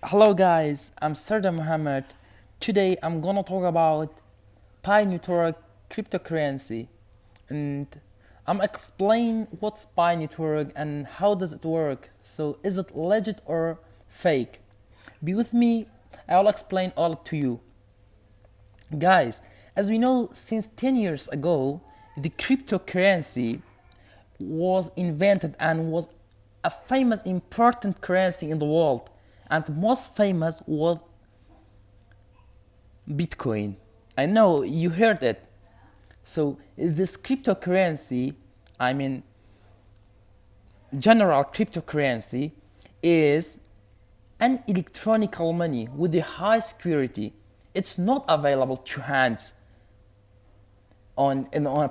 Hello guys, I'm Sardar Mohammed. Today I'm gonna talk about Pi Network cryptocurrency and I'm explain what's Pi Network and how does it work. So is it legit or fake? Be with me, I'll explain all to you. Guys, as we know since 10 years ago, the cryptocurrency was invented and was a famous important currency in the world, and most famous was Bitcoin. I know you heard it. So this cryptocurrency, I mean general cryptocurrency, is an electronic money with a high security. It's not available to hands on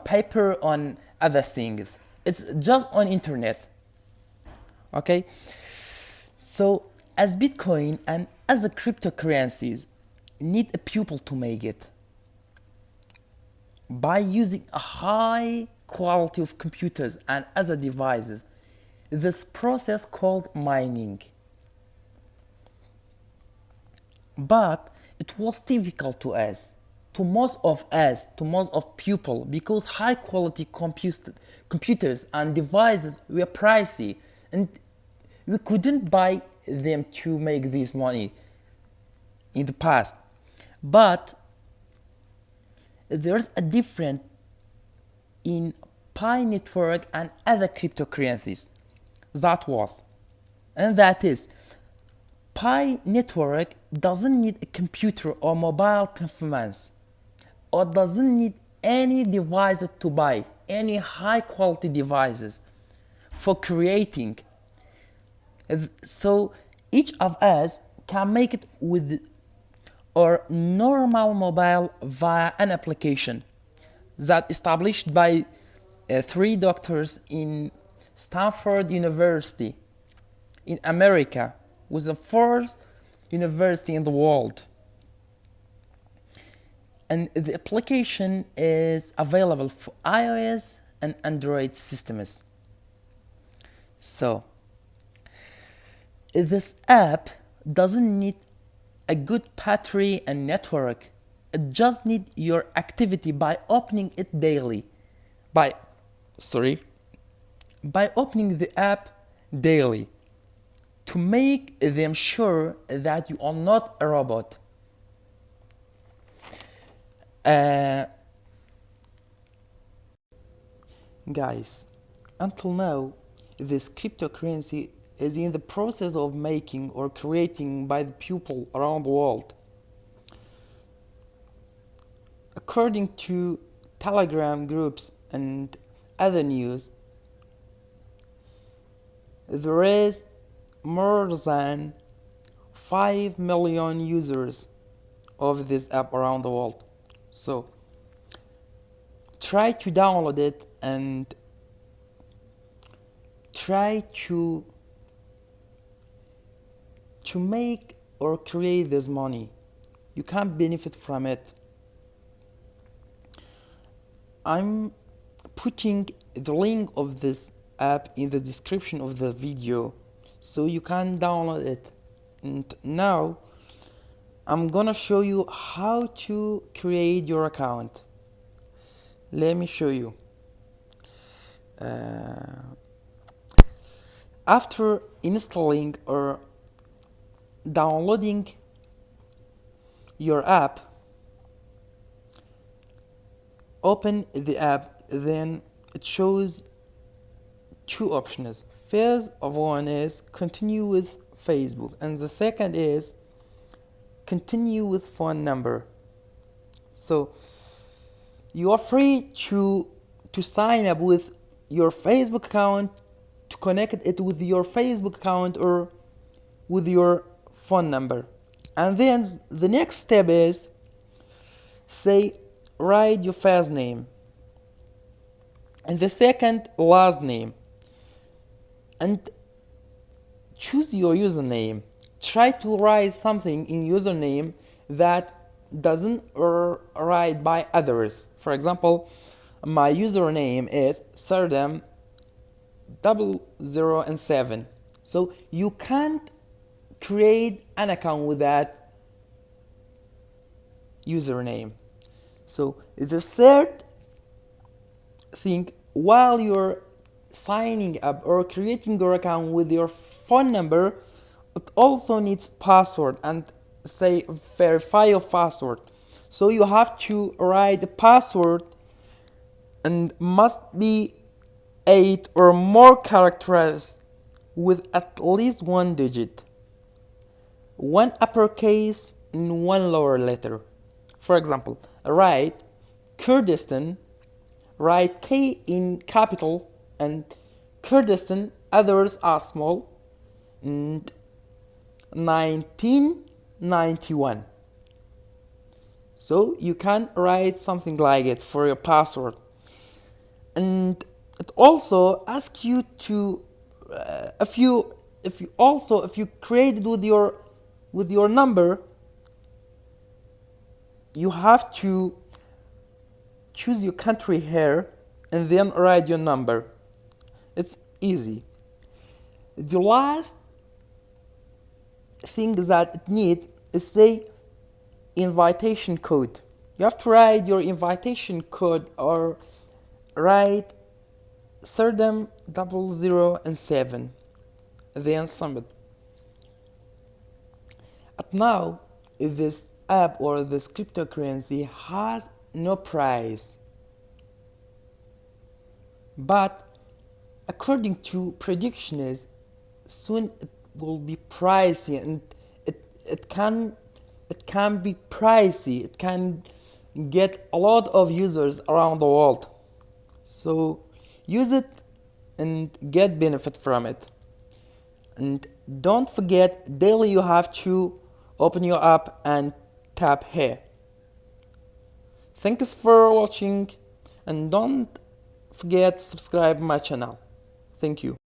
paper, on other things. It's just on internet. Okay, so as Bitcoin and as the cryptocurrencies need a pupil to make it by using a high quality of computers and other devices. This process called mining. But it was difficult to us, to most of people, because high quality computers and devices were pricey and we couldn't buy them to make this money in the past. But there's a difference in Pi Network and other cryptocurrencies. That is, Pi Network doesn't need a computer or mobile performance, or doesn't need any devices to buy, any high quality devices for creating. So each of us can make it with our normal mobile via an application that established by three doctors in Stanford University in America, was the first university in the world. And the application is available for iOS and Android systems. So this app doesn't need a good battery and network. It just needs your activity by opening it daily. By opening the app daily to make them sure that you are not a robot. Guys, until now, this cryptocurrency is in the process of making or creating by the people around the world. According to Telegram groups and other news, there is more than 5 million users of this app around the world. So try to download it and try to make or create this money. You can benefit from it. I'm putting the link of this app in the description of the video so you can download it. And now I'm gonna show you how to create your account. Let me show you. After installing or downloading your app, open the app, then it shows two options. First of one is continue with Facebook, and the second is continue with phone number. So you are free to sign up with your Facebook account, to connect it with your Facebook account or with your phone number. And then the next step is say write your first name and the second last name and choose your username. Try to write something in username that doesn't write by others. For example, my username is Sardam 007. So you can't create an account with that username. So the third thing, while you're signing up or creating your account with your phone number, it also needs password and say verify your password. So you have to write the password and must be 8 or more characters with at least one digit, one uppercase and one lower letter. For example, write Kurdistan, write K in capital and Kurdistan, others are small, and 1991. So you can write something like it for your password. And it also asks you to if you create it with your number, you have to choose your country here and then write your number. It's easy. The last thing that it need is say invitation code. You have to write your invitation code or write surname 007 then submit. At now, this app or this cryptocurrency has no price, but according to predictions, soon it will be pricey, and it can be pricey. It can get a lot of users around the world. So use it and get benefit from it. And don't forget, daily you have to open your app and tap here. Thanks for watching, and don't forget to subscribe my channel. Thank you.